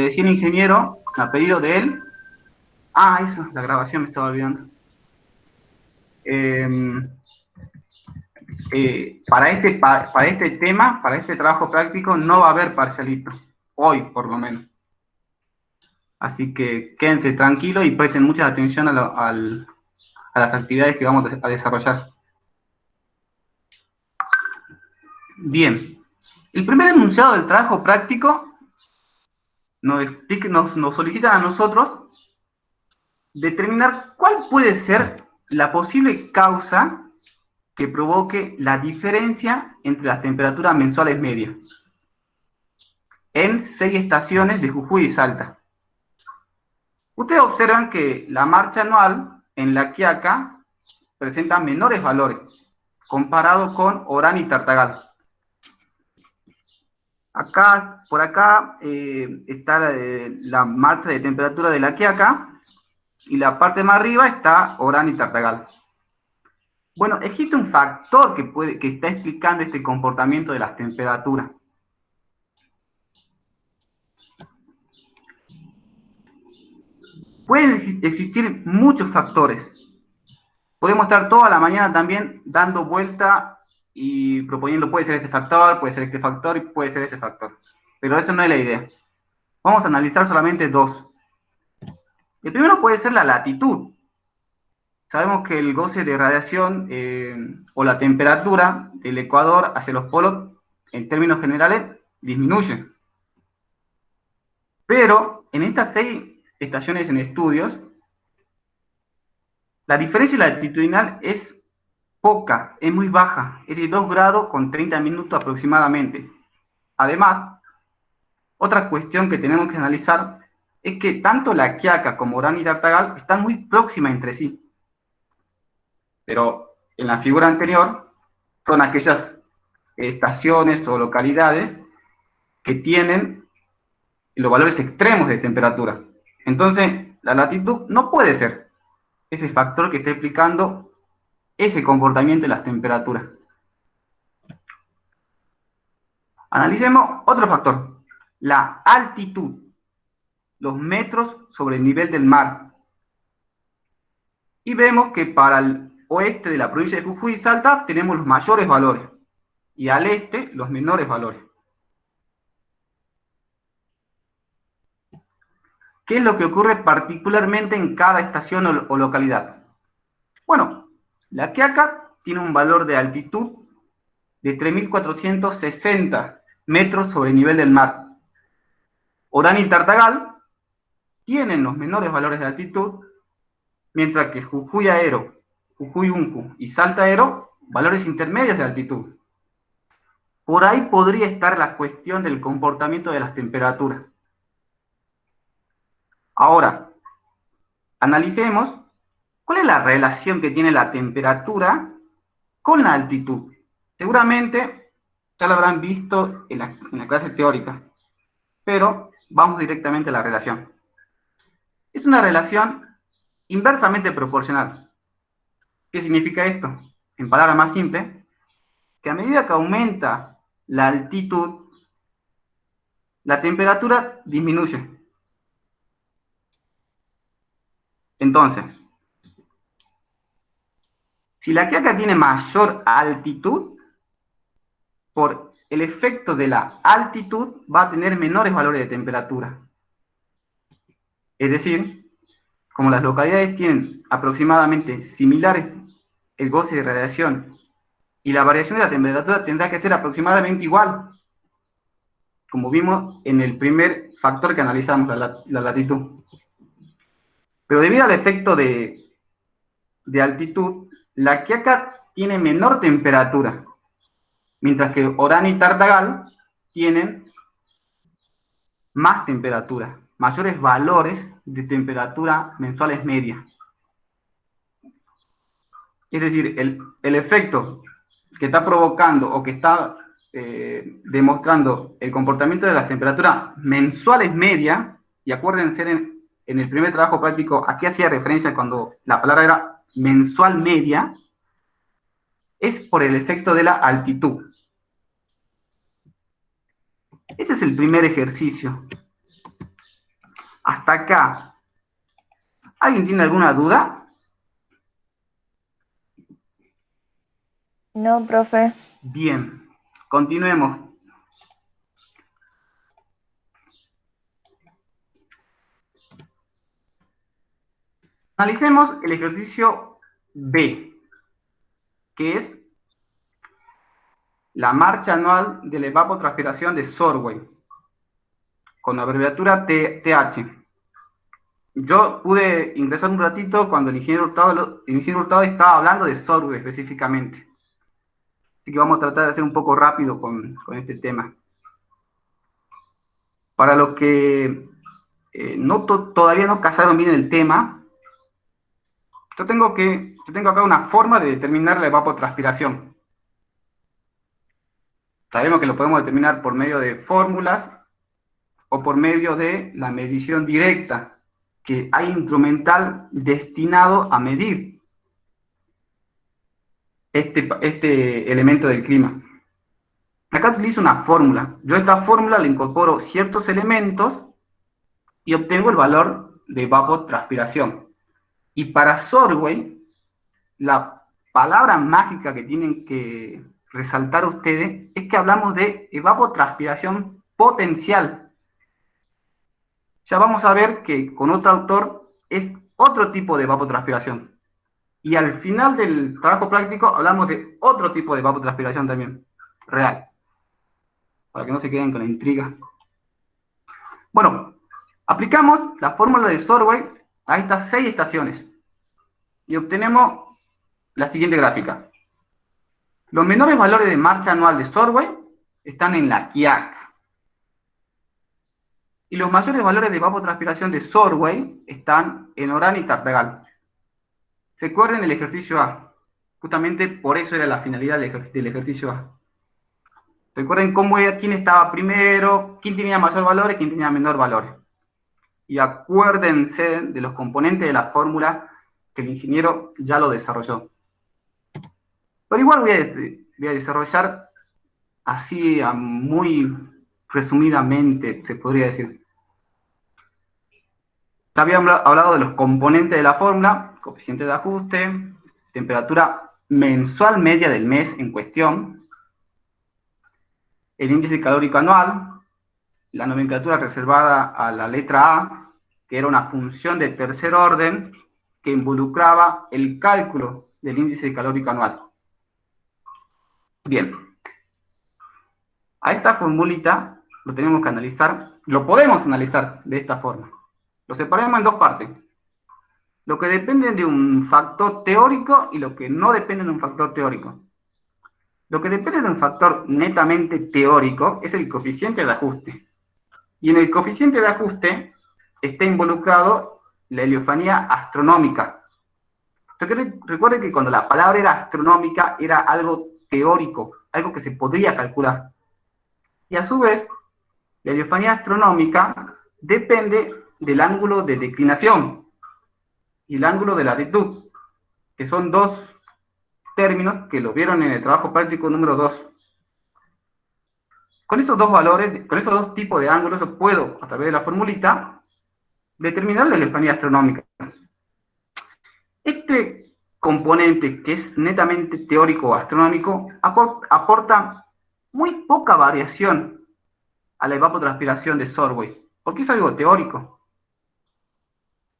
decía el ingeniero, a pedido de él. Ah, eso, la grabación me estaba olvidando. Eh, para este tema, para este trabajo práctico, no va a haber parcialito. Hoy, por lo menos. Así que quédense tranquilos y presten mucha atención a las actividades que vamos a desarrollar. Bien. El primer enunciado del trabajo práctico nos solicitan a nosotros determinar cuál puede ser la posible causa que provoque la diferencia entre las temperaturas mensuales medias en 6 estaciones de Jujuy y Salta. Ustedes observan que la marcha anual en La Quiaca presenta menores valores comparado con Orán y Tartagal. Acá, por acá está la marcha de temperatura de La Quiaca y la parte más arriba está Orán y Tartagal. Bueno, existe un factor que está explicando este comportamiento de las temperaturas. Pueden existir muchos factores. Podemos estar toda la mañana también dando vuelta y proponiendo, puede ser este factor, puede ser este factor y puede ser este factor. Pero eso no es la idea. Vamos a analizar solamente dos. El primero puede ser la latitud. Sabemos que el goce de radiación o la temperatura del ecuador hacia los polos, en términos generales, disminuye. Pero en estas 6 estaciones en estudios, la diferencia latitudinal es poca, es muy baja, es de 2 grados con 30 minutos aproximadamente. Además, otra cuestión que tenemos que analizar es que tanto La Quiaca como Orán y Tartagal están muy próximas entre sí. Pero en la figura anterior son aquellas estaciones o localidades que tienen los valores extremos de temperatura. Entonces, la latitud no puede ser ese factor que está explicando ese comportamiento de las temperaturas. Analicemos otro factor, la altitud, los metros sobre el nivel del mar. Y vemos que para el oeste de la provincia de Jujuy y Salta tenemos los mayores valores y al este los menores valores. ¿Qué es lo que ocurre particularmente en cada estación o localidad? Bueno, La Quiaca tiene un valor de altitud de 3.460 metros sobre el nivel del mar. Orán y Tartagal tienen los menores valores de altitud, mientras que Jujuy Aero, Jujuy Uncu y Salta Aero, valores intermedios de altitud. Por ahí podría estar la cuestión del comportamiento de las temperaturas. Ahora, analicemos cuál es la relación que tiene la temperatura con la altitud. Seguramente ya lo habrán visto en la clase teórica, pero vamos directamente a la relación. Es una relación inversamente proporcional. ¿Qué significa esto? En palabras más simples, que a medida que aumenta la altitud, la temperatura disminuye. Entonces, si la Quiaca tiene mayor altitud, por el efecto de la altitud va a tener menores valores de temperatura. Es decir, como las localidades tienen aproximadamente similares el goce de radiación y la variación de la temperatura tendrá que ser aproximadamente igual, como vimos en el primer factor que analizamos, la latitud. Pero debido al efecto de altitud, la Quiaca tiene menor temperatura, mientras que Orán y Tartagal tienen más temperatura, mayores valores de temperatura mensuales medias. Es decir, el efecto que está provocando o que está demostrando el comportamiento de las temperaturas mensuales medias, y acuérdense en el primer trabajo práctico, aquí hacía referencia cuando la palabra era mensual media, es por el efecto de la altitud. Ese es el primer ejercicio. Hasta acá. ¿Alguien tiene alguna duda? No, profe. Bien, continuemos. Analicemos el ejercicio B, que es la marcha anual de la evapotranspiración de Sorway, con la abreviatura TH. Yo pude ingresar un ratito cuando el ingeniero Hurtado estaba hablando de Sorway específicamente. Así que vamos a tratar de ser un poco rápido con este tema. Para los que todavía no casaron bien el tema, yo tengo acá una forma de determinar la evapotranspiración. Sabemos que lo podemos determinar por medio de fórmulas o por medio de la medición directa, que hay instrumental destinado a medir este elemento del clima. Acá utilizo una fórmula. Yo a esta fórmula le incorporo ciertos elementos y obtengo el valor de evapotranspiración. Y para Sorway, la palabra mágica que tienen que resaltar ustedes es que hablamos de evapotranspiración potencial. Ya vamos a ver que con otro autor es otro tipo de evapotranspiración. Y al final del trabajo práctico hablamos de otro tipo de evapotranspiración también, real, para que no se queden con la intriga. Bueno, aplicamos la fórmula de Sorway a estas 6 estaciones y obtenemos la siguiente gráfica. Los menores valores de marcha anual de Sorway están en la Quiac. Y los mayores valores de evapotranspiración de Sorway están en Orán y Tartagal. Recuerden el ejercicio A. Justamente por eso era la finalidad del ejercicio A. Recuerden quién estaba primero, quién tenía mayor valor y quién tenía menor valor. Y acuérdense de los componentes de la fórmula que el ingeniero ya lo desarrolló. Pero igual voy a desarrollar así muy resumidamente, se podría decir. Ya había hablado de los componentes de la fórmula: coeficiente de ajuste, temperatura mensual media del mes en cuestión, el índice calórico anual, la nomenclatura reservada a la letra A, que era una función de tercer orden que involucraba el cálculo del índice calórico anual. Bien, a esta formulita lo tenemos que analizar, lo podemos analizar de esta forma. Lo separamos en dos partes: lo que depende de un factor teórico y lo que no depende de un factor teórico. Lo que depende de un factor netamente teórico es el coeficiente de ajuste. Y en el coeficiente de ajuste está involucrado la heliofanía astronómica. Recuerden que cuando la palabra era astronómica era algo teórico, algo que se podría calcular. Y a su vez, la heliofanía astronómica depende del ángulo de declinación y el ángulo de latitud, que son dos términos que lo vieron en el trabajo práctico número 2. Con esos dos valores, con esos dos tipos de ángulos, yo puedo, a través de la formulita, determinar la heliofanía astronómica. Este componente, que es netamente teórico o astronómico, aporta muy poca variación a la evapotranspiración de Sorway, porque es algo teórico.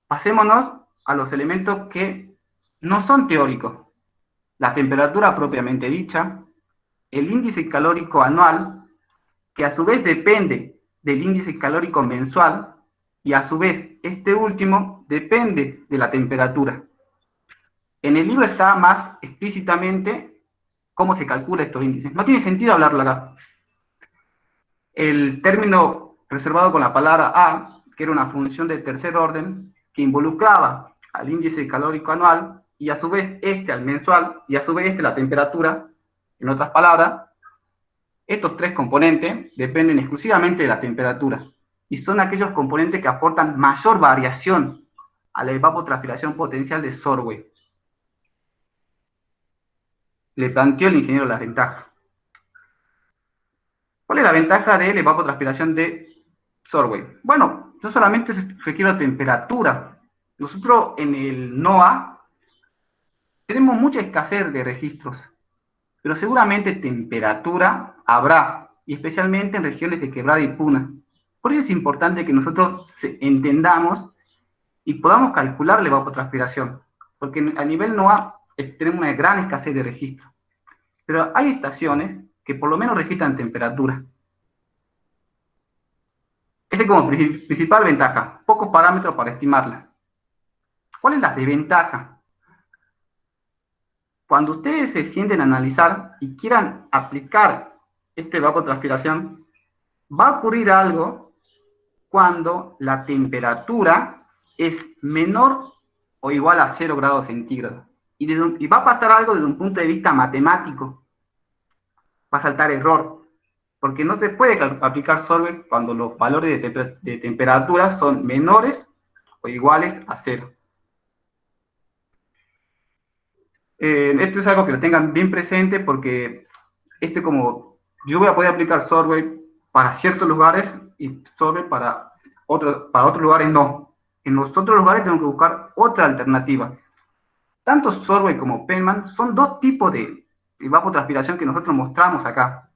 Pasémonos a los elementos que no son teóricos: la temperatura propiamente dicha, el índice calórico anual, que a su vez depende del índice calórico mensual, y a su vez este último depende de la temperatura. En el libro está más explícitamente cómo se calcula estos índices. No tiene sentido hablarlo acá. El término reservado con la palabra A, que era una función de tercer orden, que involucraba al índice calórico anual, y a su vez este al mensual, y a su vez este la temperatura. En otras palabras, estos tres componentes dependen exclusivamente de la temperatura, y son aquellos componentes que aportan mayor variación a la evapotranspiración potencial de Sorway. Le planteó el ingeniero las ventajas. ¿Cuál es la ventaja de la evapotranspiración de Sorway? Bueno, yo solamente requiero temperatura. Nosotros en el NOAA tenemos mucha escasez de registros, pero seguramente temperatura habrá, y especialmente en regiones de quebrada y puna. Por eso es importante que nosotros entendamos y podamos calcular la evapotranspiración, porque a nivel NOAA tenemos una gran escasez de registros, pero hay estaciones que por lo menos registran temperatura. Esa es como principal ventaja, pocos parámetros para estimarla. ¿Cuál es la desventaja? Cuando ustedes se sienten a analizar y quieran aplicar esta evapotranspiración, va a ocurrir algo cuando la temperatura es menor o igual a 0 grados centígrados. Y va a pasar algo desde un punto de vista matemático. Va a saltar error, porque no se puede aplicar Solvay cuando los valores de temperatura son menores o iguales a 0. Esto es algo que lo tengan bien presente porque como yo voy a poder aplicar Solvay para ciertos lugares y Solvay para otros lugares no. En los otros lugares tengo que buscar otra alternativa. Tanto Solvay como Penman son dos tipos de evapotranspiración que nosotros mostramos acá.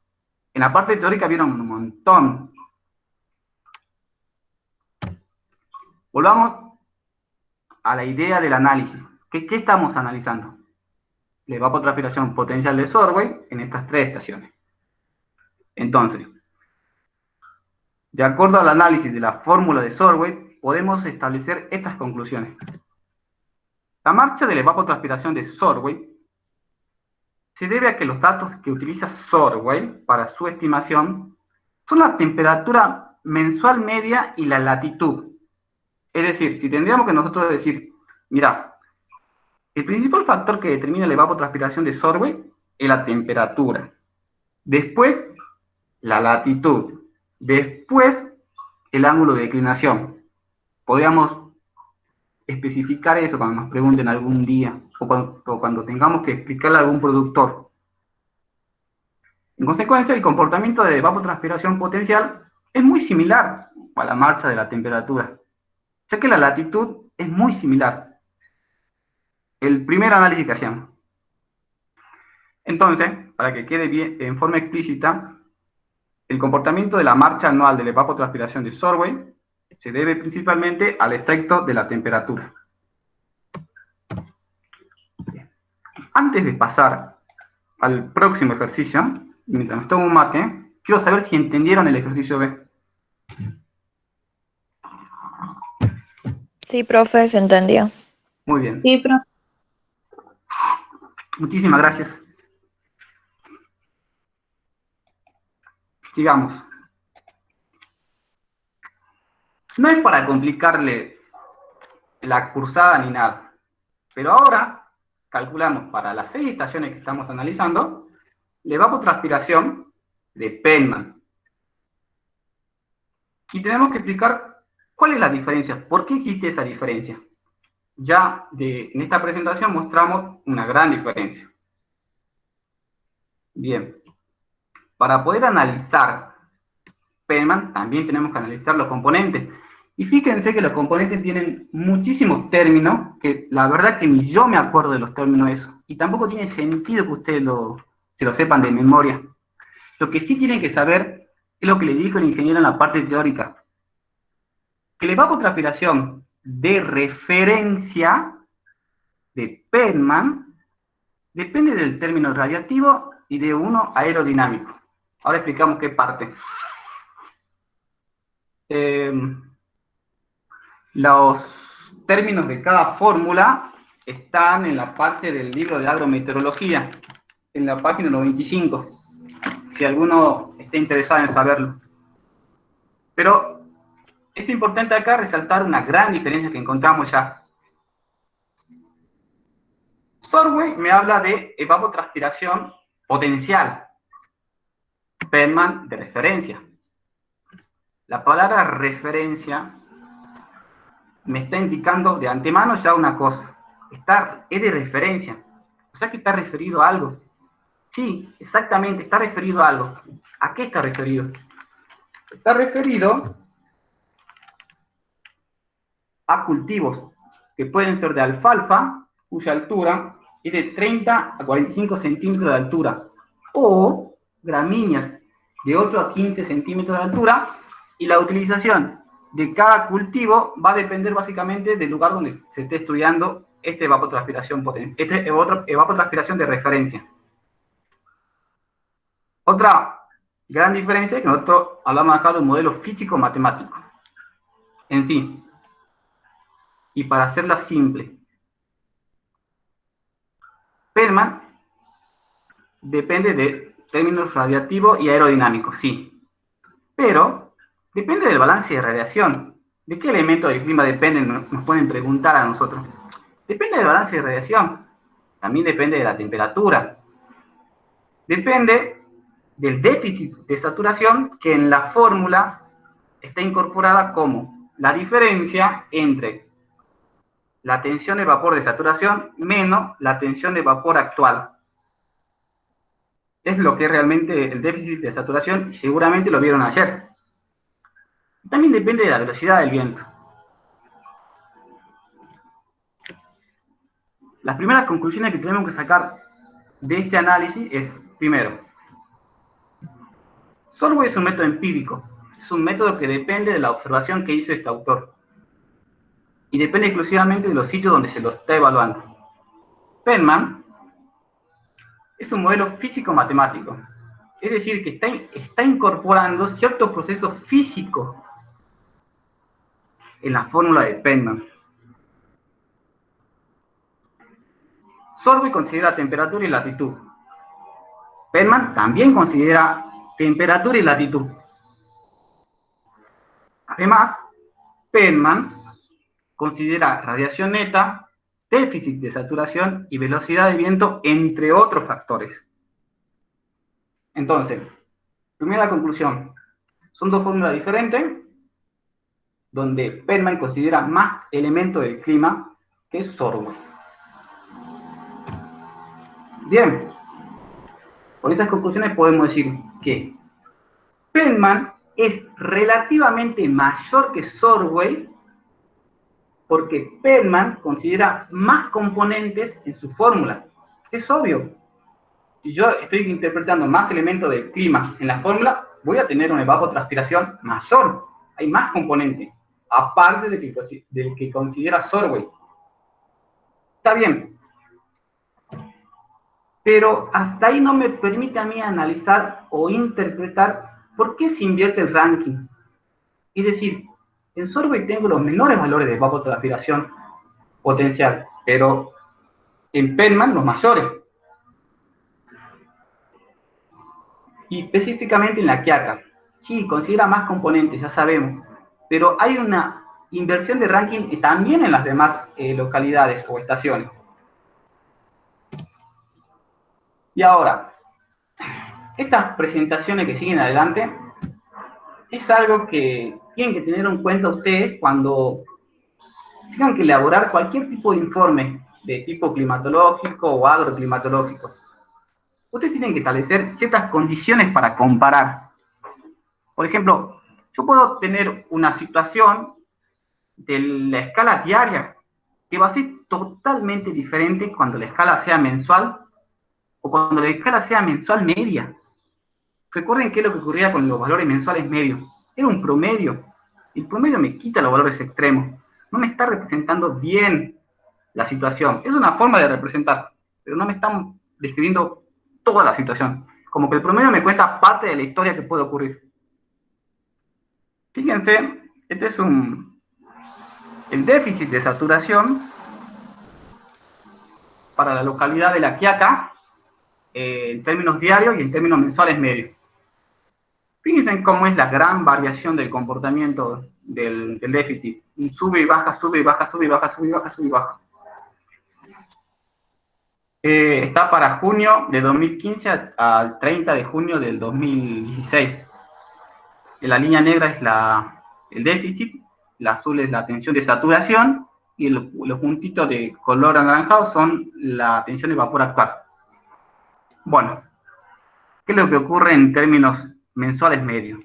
En la parte teórica vieron un montón. Volvamos a la idea del análisis. ¿Qué estamos analizando? La evapotranspiración potencial de Solvay en estas tres estaciones. Entonces, de acuerdo al análisis de la fórmula de Solvay, podemos establecer estas conclusiones. La marcha de la evapotranspiración de Solvay se debe a que los datos que utiliza Solvay para su estimación son la temperatura mensual media y la latitud. Es decir, si tendríamos que nosotros decir, mira, el principal factor que determina la evapotranspiración de Solvay es la temperatura. Después, la latitud. Después, el ángulo de declinación. Podríamos especificar eso cuando nos pregunten algún día o cuando tengamos que explicarle a algún productor. En consecuencia, el comportamiento de evapotranspiración potencial es muy similar a la marcha de la temperatura, ya que la latitud es muy similar. El primer análisis que hacíamos. Entonces, para que quede bien en forma explícita, el comportamiento de la marcha anual de la evapotranspiración de Solvay se debe principalmente al efecto de la temperatura. Antes de pasar al próximo ejercicio, mientras me tomo un mate, quiero saber si entendieron el ejercicio B. Sí, profe, se entendió. Muy bien. Sí, profe. Muchísimas gracias. Sigamos. No es para complicarle la cursada ni nada, pero ahora calculamos para las 6 estaciones que estamos analizando la evapotranspiración de Penman. Y tenemos que explicar cuál es la diferencia, por qué existe esa diferencia. Ya en esta presentación mostramos una gran diferencia. Bien, para poder analizar Penman también tenemos que analizar los componentes. Y fíjense que los componentes tienen muchísimos términos, que la verdad que ni yo me acuerdo de los términos de eso. Y tampoco tiene sentido que ustedes se lo sepan de memoria. Lo que sí tienen que saber es lo que le dijo el ingeniero en la parte teórica. Que la evapotranspiración de referencia de Penman depende del término radiativo y de uno aerodinámico. Ahora explicamos qué parte. Los términos de cada fórmula están en la parte del libro de agrometeorología, en la página 95, si alguno está interesado en saberlo. Pero es importante acá resaltar una gran diferencia que encontramos ya. Solvay me habla de evapotranspiración potencial, Penman de referencia. La palabra referencia me está indicando de antemano ya una cosa. Es de referencia. O sea que está referido a algo. Sí, exactamente, está referido a algo. ¿A qué está referido? Está referido a cultivos que pueden ser de alfalfa, cuya altura es de 30 a 45 centímetros de altura, o gramíneas de 8 a 15 centímetros de altura, y la utilización de cada cultivo va a depender básicamente del lugar donde se esté estudiando esta evapotranspiración de referencia. Otra gran diferencia es que nosotros hablamos acá de un modelo físico-matemático en sí. Y para hacerla simple, Perlman depende de términos radiativos y aerodinámicos, sí. Pero depende del balance de radiación. ¿De qué elemento del clima depende? Nos pueden preguntar a nosotros. Depende del balance de radiación. También depende de la temperatura. Depende del déficit de saturación, que en la fórmula está incorporada como la diferencia entre la tensión de vapor de saturación menos la tensión de vapor actual. Es lo que es realmente el déficit de saturación, y seguramente lo vieron ayer. También depende de la velocidad del viento. Las primeras conclusiones que tenemos que sacar de este análisis es, primero, Sorbo es un método empírico, es un método que depende de la observación que hizo este autor, y depende exclusivamente de los sitios donde se lo está evaluando. Perlman es un modelo físico-matemático, es decir, que está incorporando ciertos procesos físicos en la fórmula de Perlman. Sorbo considera temperatura y latitud. Perlman también considera temperatura y latitud. Además, Perlman considera radiación neta, déficit de saturación y velocidad de viento, entre otros factores. Entonces, primera conclusión, son dos fórmulas diferentes, donde Perlman considera más elementos del clima que Sorbo. Bien, con esas conclusiones podemos decir que Perlman es relativamente mayor que Sorway, porque Perlman considera más componentes en su fórmula. Es obvio. Si yo estoy interpretando más elementos del clima en la fórmula, voy a tener una evapotranspiración mayor. Hay más componentes, aparte del que considera Sorway. Está bien. Pero hasta ahí no me permite a mí analizar o interpretar por qué se invierte el ranking. Es decir, en Sorway tengo los menores valores de evapotranspiración potencial, pero en Perlman los mayores. Y específicamente en la Quiaca. Sí, considera más componentes, ya sabemos, pero hay una inversión de ranking también en las demás localidades o estaciones. Y ahora, estas presentaciones que siguen adelante es algo que tienen que tener en cuenta ustedes cuando tengan que elaborar cualquier tipo de informe de tipo climatológico o agroclimatológico. Ustedes tienen que establecer ciertas condiciones para comparar. Por ejemplo, yo puedo tener una situación de la escala diaria que va a ser totalmente diferente cuando la escala sea mensual o cuando la escala sea mensual media. Recuerden qué es lo que ocurría con los valores mensuales medios. Era un promedio. El promedio me quita los valores extremos. No me está representando bien la situación. Es una forma de representar, pero no me están describiendo toda la situación. Como que el promedio me cuenta parte de la historia que puede ocurrir. Fíjense, este es el déficit de saturación para la localidad de La Quiaca, en términos diarios y en términos mensuales medios. Fíjense cómo es la gran variación del comportamiento del déficit. Sube y baja, sube y baja, sube y baja, sube y baja, sube y baja. Está para junio de 2015 al 30 de junio del 2016. La línea negra es el déficit, la azul es la tensión de saturación, y los puntitos de color anaranjado son la tensión de vapor actual. Bueno, ¿qué es lo que ocurre en términos mensuales medios?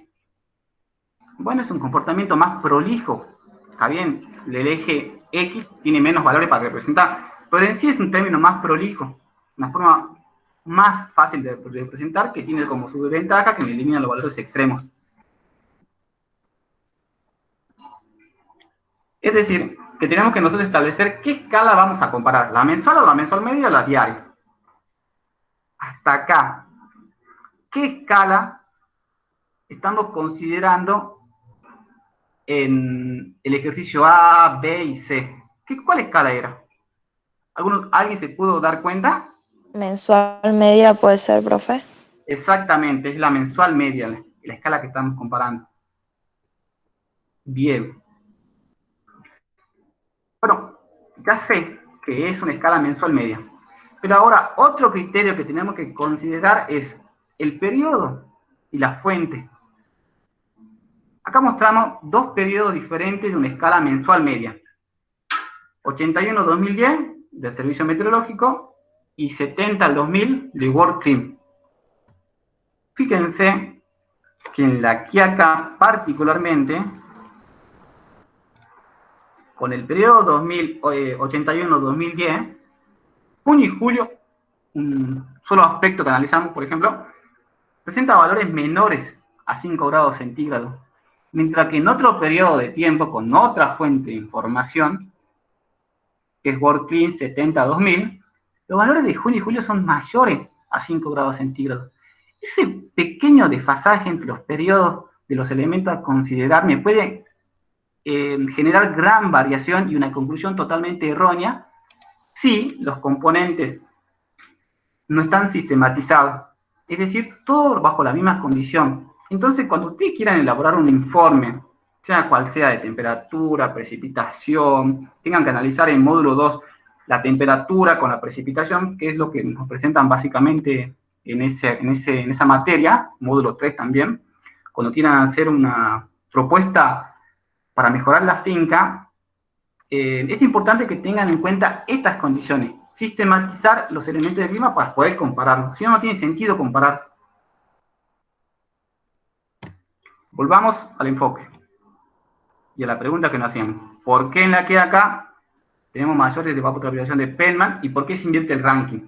Bueno, es un comportamiento más prolijo, está bien, el eje X tiene menos valores para representar, pero en sí es un término más prolijo, una forma más fácil de representar, que tiene como su ventaja que me elimina los valores extremos. Es decir, que tenemos que nosotros establecer qué escala vamos a comparar, la mensual o la mensual media o la diaria. Hasta acá, ¿qué escala estamos considerando en el ejercicio A, B y C? ¿Cuál escala era? ¿Alguien se pudo dar cuenta? Mensual media puede ser, profe. Exactamente, es la mensual media, la escala que estamos comparando. Bien. Bueno, ya sé que es una escala mensual media. Pero ahora, otro criterio que tenemos que considerar es el periodo y la fuente. Acá mostramos dos periodos diferentes de una escala mensual media. 81-2010 del Servicio Meteorológico y 70 al 2000 de WorldClim. Fíjense que en la Quiaca particularmente, con el periodo 81-2010, junio y julio, un solo aspecto que analizamos, por ejemplo, presenta valores menores a 5 grados centígrados, mientras que en otro periodo de tiempo, con otra fuente de información, que es WorldClim 70-2000, los valores de junio y julio son mayores a 5 grados centígrados. Ese pequeño desfasaje entre los periodos de los elementos a considerar me puede generar gran variación y una conclusión totalmente errónea si los componentes no están sistematizados. Es decir, todo bajo la misma condición. Entonces, cuando ustedes quieran elaborar un informe, sea cual sea de temperatura, precipitación, tengan que analizar en módulo 2 la temperatura con la precipitación, que es lo que nos presentan básicamente en esa materia, módulo 3 también, cuando quieran hacer una propuesta para mejorar la finca, es importante que tengan en cuenta estas condiciones. Sistematizar los elementos del clima para poder compararlos. Si no, no tiene sentido comparar. Volvamos al enfoque y a la pregunta que nos hacíamos. ¿Por qué en la que acá tenemos mayores de evapotranspiración de Pellman y por qué se invierte el ranking?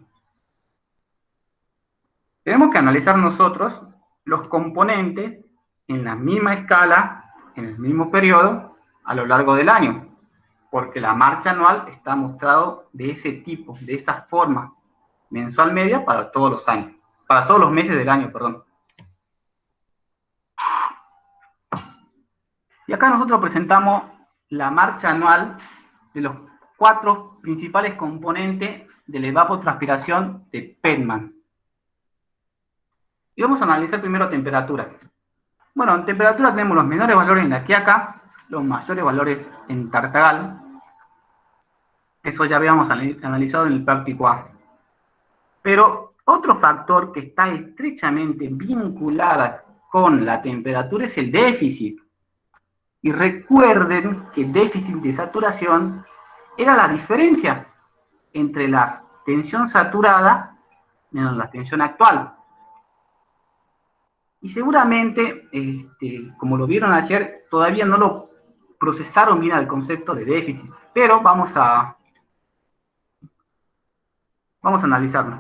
Tenemos que analizar nosotros los componentes en la misma escala, en el mismo periodo, a lo largo del año, porque la marcha anual está mostrado de ese tipo, de esa forma, mensual media para todos los años, para todos los meses del año, perdón. Y acá nosotros presentamos la marcha anual de los 4 principales componentes de la evapotranspiración de Pellman. Y vamos a analizar primero temperatura. Bueno, en temperatura tenemos los menores valores en la Quiaca, los mayores valores en Tartagal. Eso ya habíamos analizado en el práctico A. Pero otro factor que está estrechamente vinculado con la temperatura es el déficit. Y recuerden que déficit de saturación era la diferencia entre la tensión saturada menos la tensión actual. Y seguramente, como lo vieron ayer, todavía no lo procesaron bien el concepto de déficit, pero vamos a analizarlo.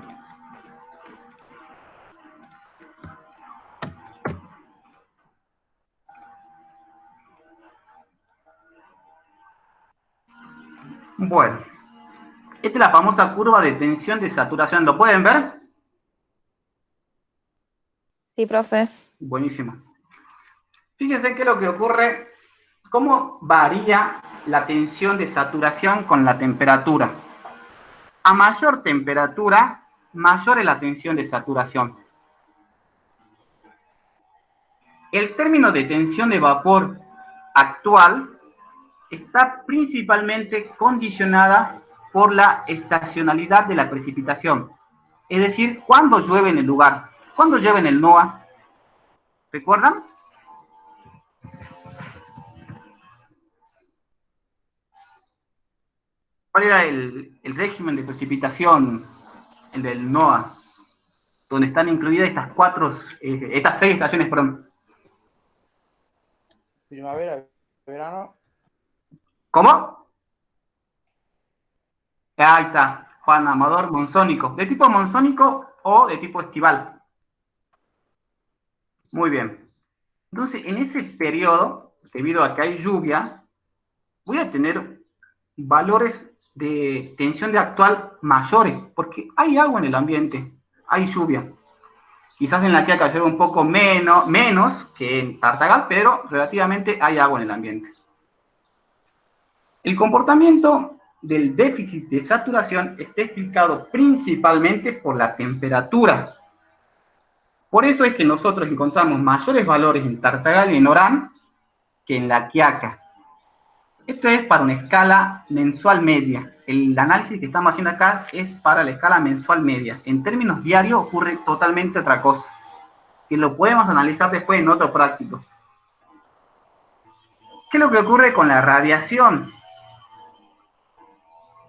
Bueno, esta es la famosa curva de tensión de saturación. ¿Lo pueden ver? Sí, profe. Buenísimo. Fíjense qué es lo que ocurre, cómo varía la tensión de saturación con la temperatura. A mayor temperatura, mayor es la tensión de saturación. El término de tensión de vapor actual está principalmente condicionada por la estacionalidad de la precipitación, es decir, cuándo llueve en el lugar, cuándo llueve en el NOAA. ¿Recuerdan? ¿Cuál era el régimen de precipitación, el del NOAA, donde están incluidas estas 6 estaciones, perdón? Primavera, verano. ¿Cómo? Ahí está, Juan Amador, monzónico. ¿De tipo monzónico o de tipo estival? Muy bien. Entonces, en ese periodo, debido a que hay lluvia, voy a tener valores de tensión de actual mayores, porque hay agua en el ambiente, hay lluvia. Quizás en la Quiaca llueve un poco menos que en Tartagal, pero relativamente hay agua en el ambiente. El comportamiento del déficit de saturación está explicado principalmente por la temperatura. Por eso es que nosotros encontramos mayores valores en Tartagal y en Orán que en la Quiaca. Esto es para una escala mensual media. El análisis que estamos haciendo acá es para la escala mensual media. En términos diarios ocurre totalmente otra cosa, que lo podemos analizar después en otro práctico. ¿Qué es lo que ocurre con la radiación?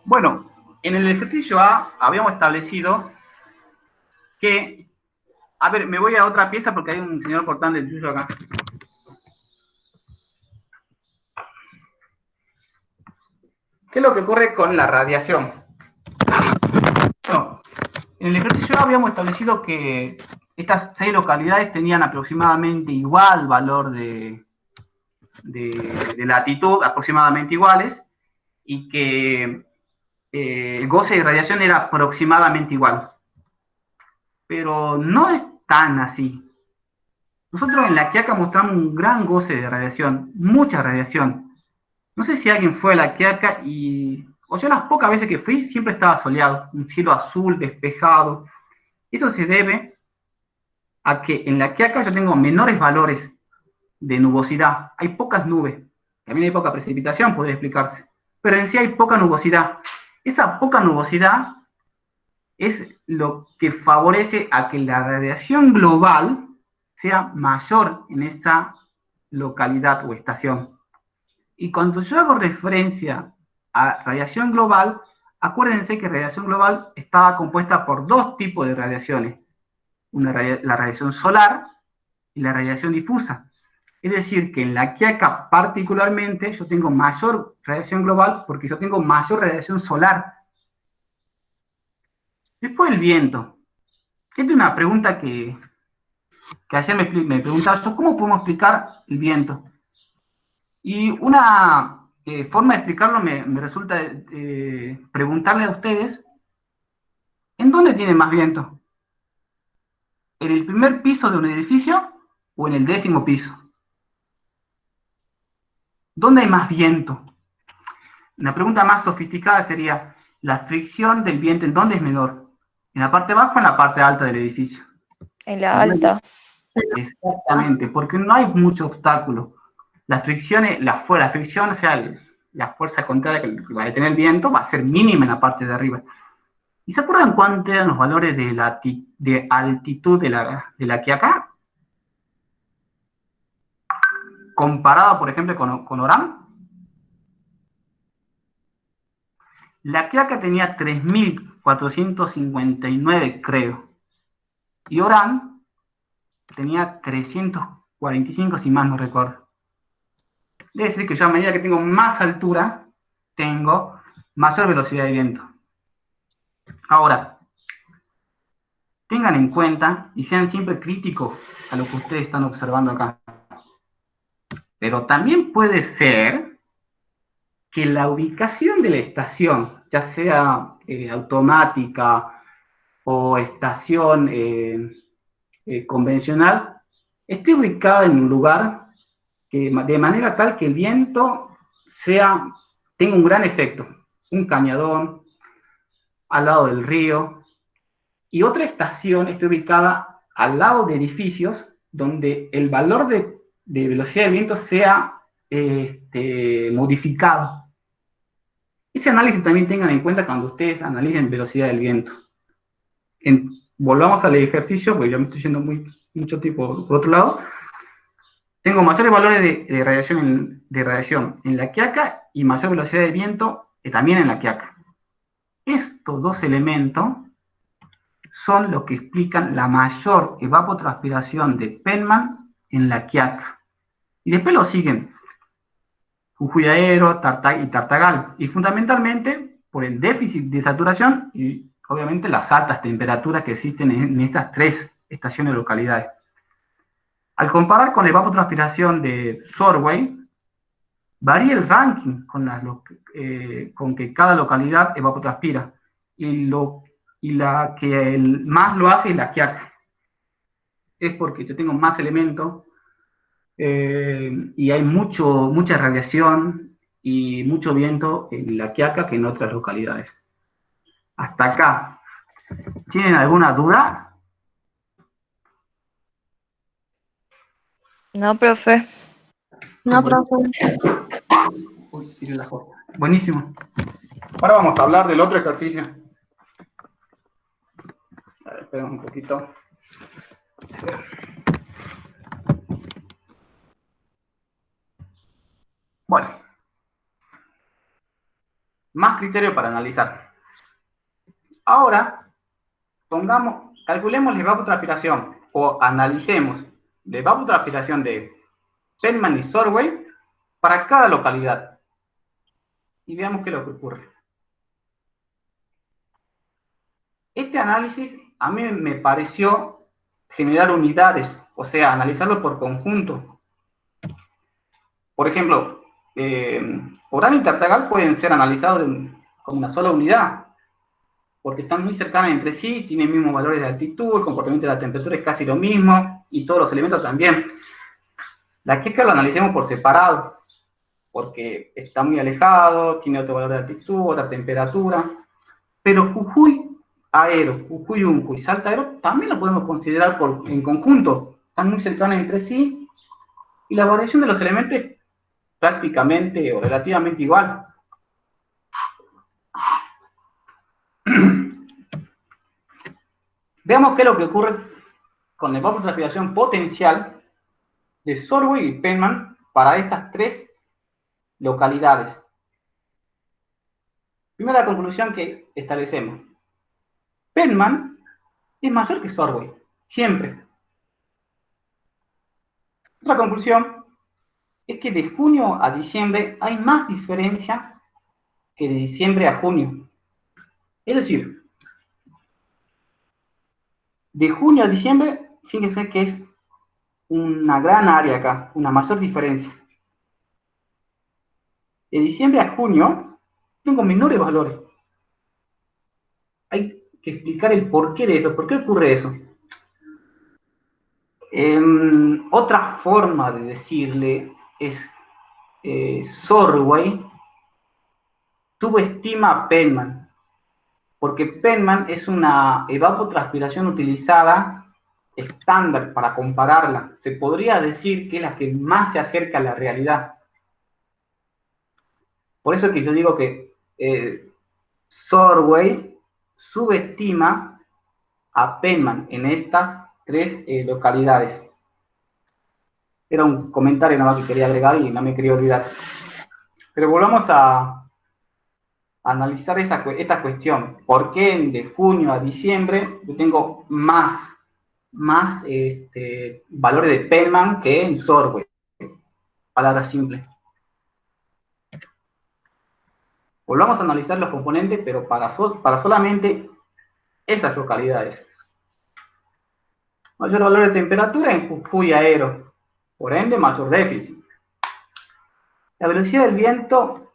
Bueno, en el ejercicio A habíamos establecido que... A ver, me voy a otra pieza porque hay un señor cortando el tuyo acá. ¿Qué es lo que ocurre con la radiación? Bueno, en el ejercicio A habíamos establecido que estas 6 localidades tenían aproximadamente igual valor de latitud, aproximadamente iguales, y que el goce de radiación era aproximadamente igual. Pero no es tan así. Nosotros en la Quiaca mostramos un gran goce de radiación, mucha radiación. No sé si alguien fue a la Quiaca y... O yo las pocas veces que fui siempre estaba soleado, un cielo azul, despejado. Eso se debe a que en la Quiaca yo tengo menores valores de nubosidad. Hay pocas nubes. También hay poca precipitación, puede explicarse. Pero en sí hay poca nubosidad. Esa poca nubosidad es lo que favorece a que la radiación global sea mayor en esa localidad o estación. Y cuando yo hago referencia a radiación global, acuérdense que radiación global estaba compuesta por 2 tipos de radiaciones. La radiación solar y la radiación difusa. Es decir, que en la Quiaca particularmente yo tengo mayor radiación global porque yo tengo mayor radiación solar. Después el viento. Esta es una pregunta que ayer me preguntaba yo, ¿cómo podemos explicar el viento? Y una forma de explicarlo me resulta preguntarle a ustedes, ¿en dónde tiene más viento? ¿En el primer piso de un edificio o en el 10º piso? ¿Dónde hay más viento? Una pregunta más sofisticada sería, ¿la fricción del viento en dónde es menor? ¿En la parte baja o en la parte alta del edificio? En la alta. Exactamente, porque no hay mucho obstáculo. Las fricciones, la fricción, o sea, la fuerza contraria que va a tener el viento va a ser mínima en la parte de arriba. ¿Y se acuerdan cuántos eran los valores de altitud de la Quiaca? Comparado, por ejemplo, con Orán. La Quiaca tenía 3.459, creo. Y Orán tenía 345, si más no recuerdo. Debe decir que yo a medida que tengo más altura, tengo mayor velocidad de viento. Ahora, tengan en cuenta y sean siempre críticos a lo que ustedes están observando acá. Pero también puede ser que la ubicación de la estación, ya sea automática o estación convencional, esté ubicada en un lugar que, de manera tal que el viento tenga un gran efecto. Un cañadón, al lado del río, y otra estación está ubicada al lado de edificios donde el valor de velocidad de viento sea modificado. Ese análisis también tengan en cuenta cuando ustedes analicen velocidad del viento. Volvamos al ejercicio, porque ya me estoy yendo mucho tiempo por otro lado. Tengo mayores valores de radiación en la Quiaca y mayor velocidad de viento también en la Quiaca. Estos 2 elementos son los que explican la mayor evapotranspiración de Penman en la Quiaca. Y después lo siguen Jujuy Aero y Tartagal, y fundamentalmente por el déficit de saturación y obviamente las altas temperaturas que existen en estas tres estaciones de localidades. Al comparar con la evapotranspiración de Sorway, varía el ranking con que cada localidad evapotranspira, y la que más lo hace es la Quiaca. Es porque yo tengo más elementos y hay mucha radiación y mucho viento en La Quiaca que en otras localidades. Hasta acá. ¿Tienen alguna duda? No, profe. No, profe. Uy, tiré la foto. Buenísimo. Ahora vamos a hablar del otro ejercicio. A ver, espera un poquito. Bueno. Más criterio para analizar. Ahora, calculemos la evapotranspiración o analicemos la evapotranspiración de Penman y Sorway para cada localidad. Y veamos qué es lo que ocurre. Este análisis a mí me pareció generar unidades, o sea, analizarlo por conjunto. Por ejemplo, Orán y Tartagal pueden ser analizados como una sola unidad, porque están muy cercanas entre sí, tienen mismos valores de altitud, el comportamiento de la temperatura es casi lo mismo, y todos los elementos también. La Queca lo analicemos por separado, porque está muy alejado, tiene otro valor de altitud, otra temperatura, pero Jujuy Aero, Jujuy Unco y Salta Aero también lo podemos considerar en conjunto, están muy cercanas entre sí, y la variación de los elementos es prácticamente o relativamente igual. Veamos qué es lo que ocurre con la evapotranspiración potencial de Sorway y Penman para estas tres localidades. Primera conclusión que establecemos. Penman es mayor que Sorway, siempre. Otra conclusión es que de junio a diciembre hay más diferencia que de diciembre a junio. Es decir, de junio a diciembre, fíjense que es una gran área acá, una mayor diferencia. De diciembre a junio tengo menores valores. Hay que explicar el porqué de eso, por qué ocurre eso. Otra forma de decirle es Sorway subestima a Penman, porque Penman es una evapotranspiración utilizada estándar para compararla. Se podría decir que es la que más se acerca a la realidad. Por eso es que yo digo que Sorway subestima a Penman en estas tres localidades. Era un comentario nada más que quería agregar y no me quería olvidar. Pero volvamos a analizar esta cuestión. ¿Por qué de junio a diciembre yo tengo más valores de Penman que en Sorway? Palabra simple. Volvamos a analizar los componentes, pero para solamente esas localidades. Mayor valor de temperatura en Jujuy Aero, por ende mayor déficit. La velocidad del viento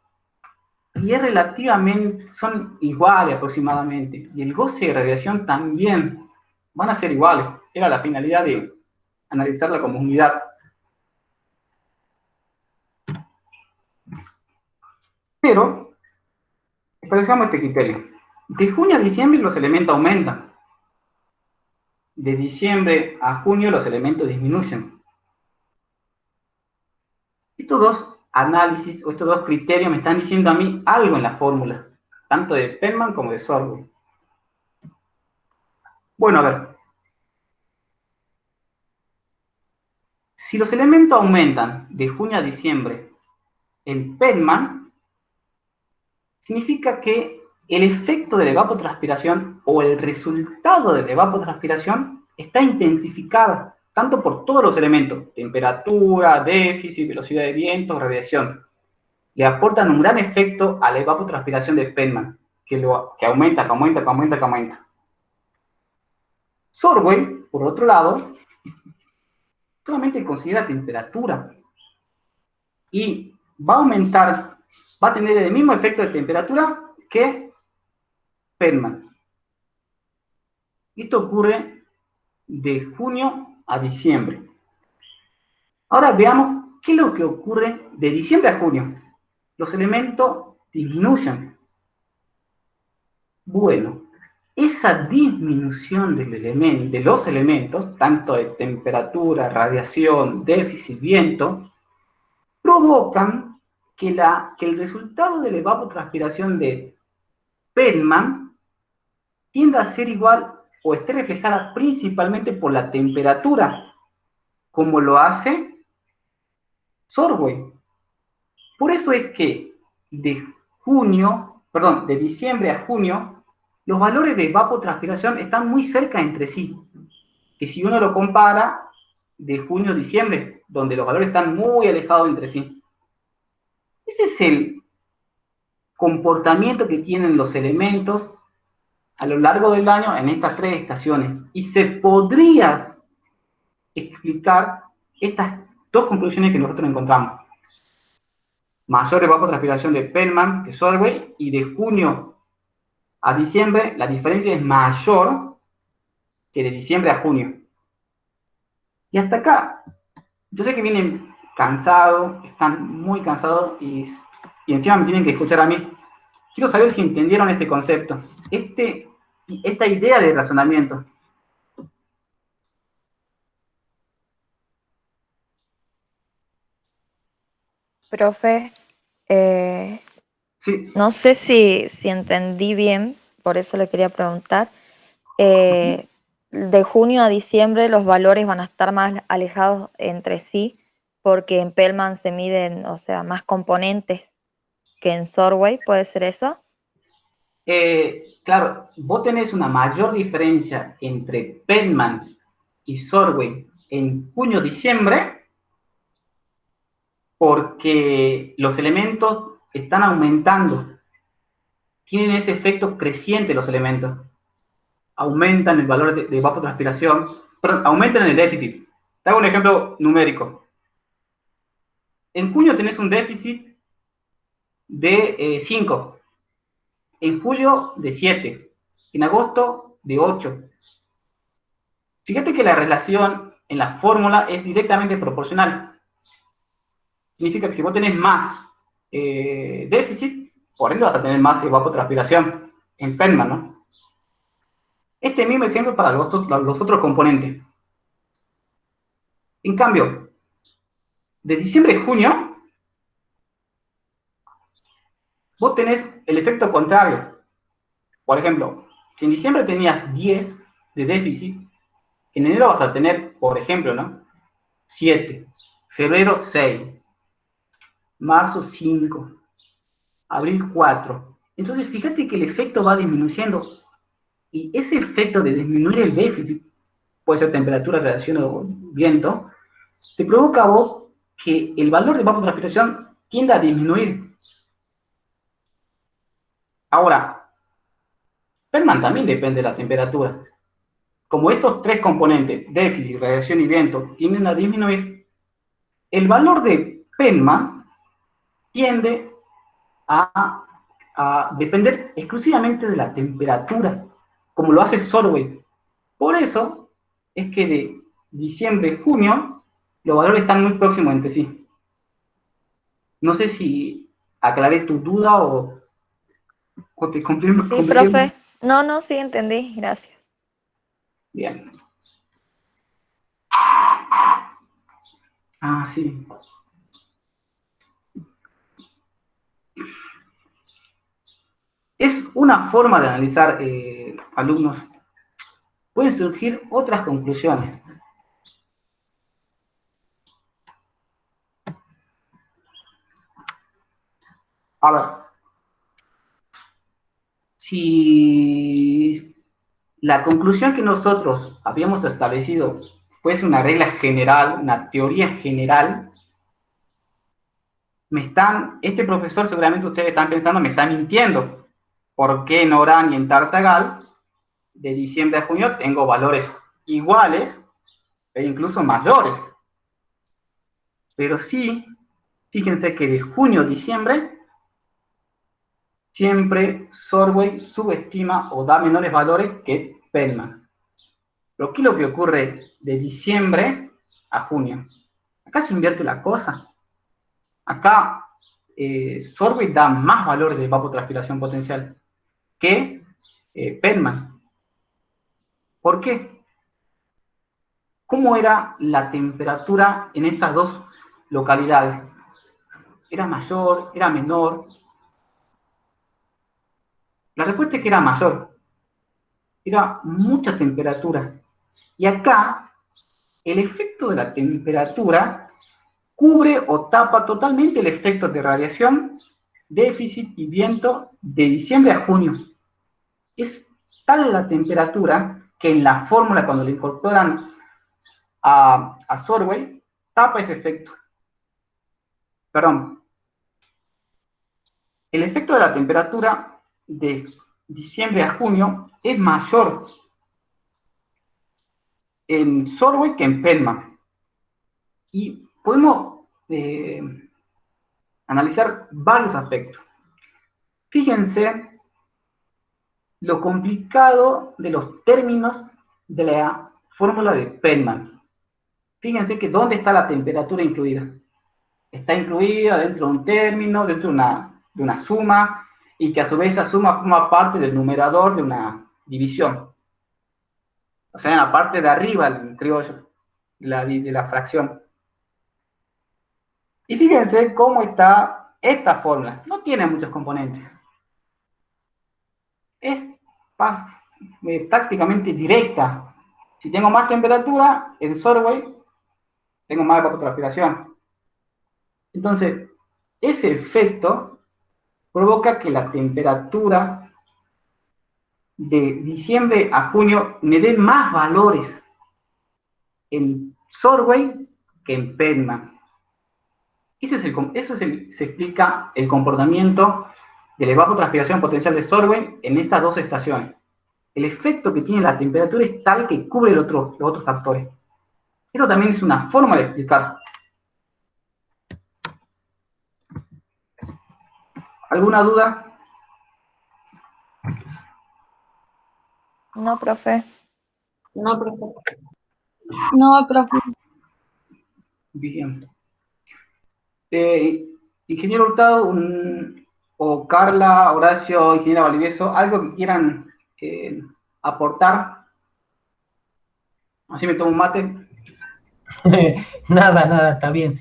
y es relativamente, son iguales aproximadamente, y el goce de radiación también van a ser iguales. Era la finalidad de analizarla como unidad. Pero, establezcamos este criterio. De junio a diciembre los elementos aumentan. De diciembre a junio los elementos disminuyen. Estos dos análisis o estos dos criterios me están diciendo a mí algo en la fórmula, tanto de Penman como de Sorway. Bueno, a ver. Si los elementos aumentan de junio a diciembre en Penman, significa que el efecto de la evapotranspiración o el resultado de la evapotranspiración está intensificado, tanto por todos los elementos, temperatura, déficit, velocidad de viento, radiación. le aportan un gran efecto a la evapotranspiración de Feynman, que aumenta. Sorway, por otro lado, solamente considera temperatura y va a aumentar, va a tener el mismo efecto de temperatura que Feynman. Esto ocurre de junio a diciembre. Ahora veamos qué es lo que ocurre de diciembre a junio. Los elementos disminuyen. Bueno, esa disminución de los elementos, tanto de temperatura, radiación, déficit, viento, provocan que el resultado de la evapotranspiración de Feynman tienda a ser igual o esté reflejada principalmente por la temperatura, como lo hace Sorway. Por eso es que de diciembre a junio, los valores de evapotranspiración están muy cerca entre sí. Que si uno lo compara de junio a diciembre, donde los valores están muy alejados entre sí. Ese es el comportamiento que tienen los elementos a lo largo del año en estas tres estaciones. Y se podría explicar estas dos conclusiones que nosotros encontramos. Mayor evapotranspiración de Feynman que Sorway, y de junio a diciembre la diferencia es mayor que de diciembre a junio. Y hasta acá, yo sé que vienen cansados, están muy cansados y encima me tienen que escuchar a mí. Quiero saber si entendieron este concepto, esta idea de razonamiento. Profe, Sí. no sé si entendí bien, por eso le quería preguntar. De junio a diciembre los valores van a estar más alejados entre sí, porque en Pellman se miden, o sea, más componentes que en Sorway, ¿puede ser eso? Claro, vos tenés una mayor diferencia entre Feynman y Sorway en junio-diciembre porque los elementos están aumentando. Tienen ese efecto creciente los elementos. Aumentan el valor de evapotranspiración, perdón, aumentan el déficit. Te hago un ejemplo numérico. En junio tenés un déficit de 5, en julio de 7, en agosto de 8. Fíjate que la relación en la fórmula es directamente proporcional. Significa que si vos tenés más déficit, por ende vas a tener más evapotranspiración en Feynman, ¿no? Este mismo ejemplo para los otros componentes. En cambio, de diciembre a junio, vos tenés el efecto contrario. Por ejemplo, si en diciembre tenías 10 de déficit, en enero vas a tener, por ejemplo, ¿no? 7, febrero 6, marzo 5, abril 4. Entonces, fíjate que el efecto va disminuyendo. Y ese efecto de disminuir el déficit, puede ser temperatura, radiación o viento, te provoca a vos que el valor de evapotranspiración tienda a disminuir. Ahora, Feynman también depende de la temperatura. Como estos tres componentes, déficit, radiación y viento, tienden a disminuir, el valor de Feynman tiende a depender exclusivamente de la temperatura, como lo hace Sorway. Por eso es que de diciembre a junio los valores están muy próximos entre sí. No sé si aclaré tu duda o te Sí, compliqué. profe. No, sí entendí, gracias. Bien. Ah, sí. Es una forma de analizar alumnos. Pueden surgir otras conclusiones. A ver, si la conclusión que nosotros habíamos establecido fuese una regla general, una teoría general, este profesor seguramente ustedes están pensando, me está mintiendo. ¿Por qué en Orán y en Tartagal, de diciembre a junio, tengo valores iguales e incluso mayores? Pero sí, fíjense que de junio a diciembre, siempre Sorway subestima o da menores valores que Pellman. Pero ¿qué es lo que ocurre de diciembre a junio? Acá se invierte la cosa. Acá Sorway da más valores de evapotranspiración potencial que Pellman. ¿Por qué? ¿Cómo era la temperatura en estas dos localidades? ¿Era mayor? ¿Era menor? La respuesta es que era mayor. Era mucha temperatura. Y acá, el efecto de la temperatura cubre o tapa totalmente el efecto de radiación, déficit y viento de diciembre a junio. Es tal la temperatura que en la fórmula, cuando le incorporan a Sorway, tapa ese efecto. Perdón. El efecto de la temperatura de diciembre a junio es mayor en Sorway que en Pellman. Y podemos analizar varios aspectos. Fíjense lo complicado de los términos de la fórmula de Pellman. Fíjense que dónde está la temperatura incluida. Está incluida dentro de un término, dentro de una suma, y que a su vez esa suma forma parte del numerador de una división. O sea, en la parte de arriba del criollo, de la fracción. Y fíjense cómo está esta fórmula. No tiene muchos componentes. Es prácticamente directa. Si tengo más temperatura, en Sorway tengo más evapotranspiración. Entonces, ese efecto provoca que la temperatura de diciembre a junio me dé más valores en Sorway que en Pellman. Se explica el comportamiento de la evapotranspiración potencial de Sorway en estas dos estaciones. El efecto que tiene la temperatura es tal que cubre los otros factores. Esto también es una forma de explicar. ¿Alguna duda? No, profe. No, profe. No, profe. Bien. Ingeniero Hurtado, o Carla, Horacio, ingeniera Valdivieso, algo que quieran aportar. Así me tomo un mate. Nada, está bien.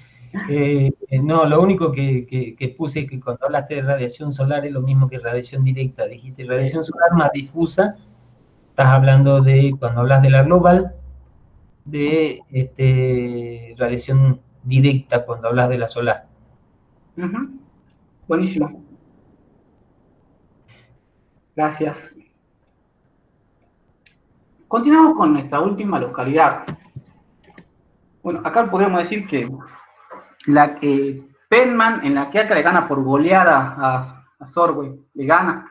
No, lo único que puse es que cuando hablaste de radiación solar es lo mismo que radiación directa. Dijiste radiación solar más difusa. Estás hablando de, cuando hablas de la global, de radiación directa cuando hablas de la solar. Buenísimo. Gracias. Continuamos con nuestra última localidad. Bueno, acá podemos decir que la que Pellman en la que acá le gana por goleada a Sorway, le gana,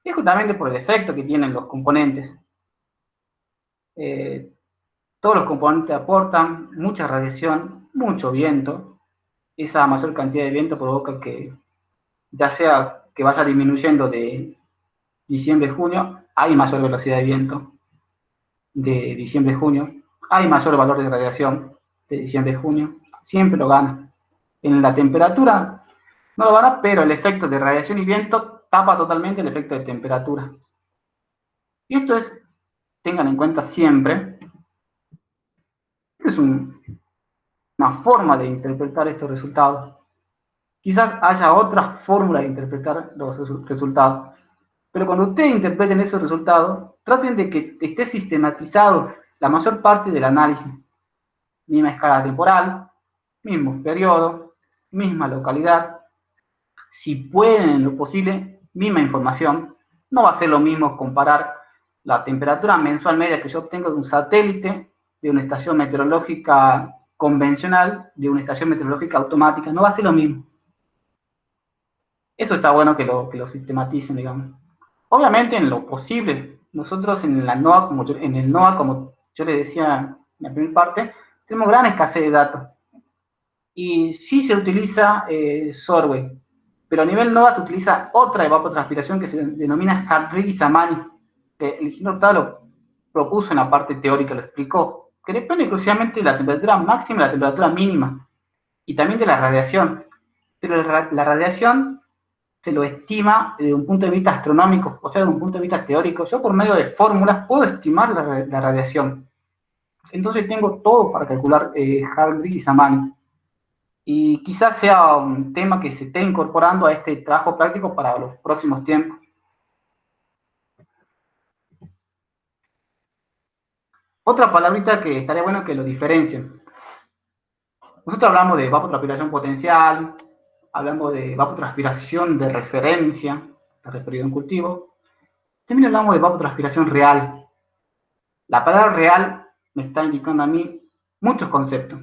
es justamente por el efecto que tienen los componentes. Todos los componentes aportan mucha radiación, mucho viento. Esa mayor cantidad de viento provoca que, ya sea que vaya disminuyendo de diciembre a junio, hay mayor velocidad de viento de diciembre a junio, hay mayor valor de radiación de diciembre a junio, siempre lo gana. En la temperatura no lo gana, pero el efecto de radiación y viento tapa totalmente el efecto de temperatura. Y esto es, tengan en cuenta siempre, es una forma de interpretar estos resultados. Quizás haya otra fórmula de interpretar los resultados, pero cuando ustedes interpreten esos resultados, traten de que esté sistematizado la mayor parte del análisis. Misma escala temporal, mismo periodo, misma localidad. Si pueden, en lo posible, misma información. No va a ser lo mismo comparar la temperatura mensual media que yo obtengo de un satélite, de una estación meteorológica convencional de una estación meteorológica automática. No va a ser lo mismo. Eso está bueno que lo sistematicen, digamos. Obviamente, en lo posible, nosotros en el NOAA, como yo le decía en la primera parte, tenemos gran escasez de datos. Y sí se utiliza Sorway, pero a nivel NOAA se utiliza otra evapotranspiración que se denomina Hartwig-Zamani, que el ingeniero Hurtado lo propuso en la parte teórica, lo explicó, que depende exclusivamente de la temperatura máxima y la temperatura mínima, y también de la radiación. Pero la radiación se lo estima desde un punto de vista astronómico, o sea, desde un punto de vista teórico. Yo por medio de fórmulas puedo estimar la radiación. Entonces tengo todo para calcular Hartwig y Zamani. Y quizás sea un tema que se esté incorporando a este trabajo práctico para los próximos tiempos. Otra palabrita que estaría bueno que lo diferencien. Nosotros hablamos de evapotranspiración potencial, hablamos de evapotranspiración de referencia, referido en cultivo. También hablamos de evapotranspiración real. La palabra real me está indicando a mí muchos conceptos.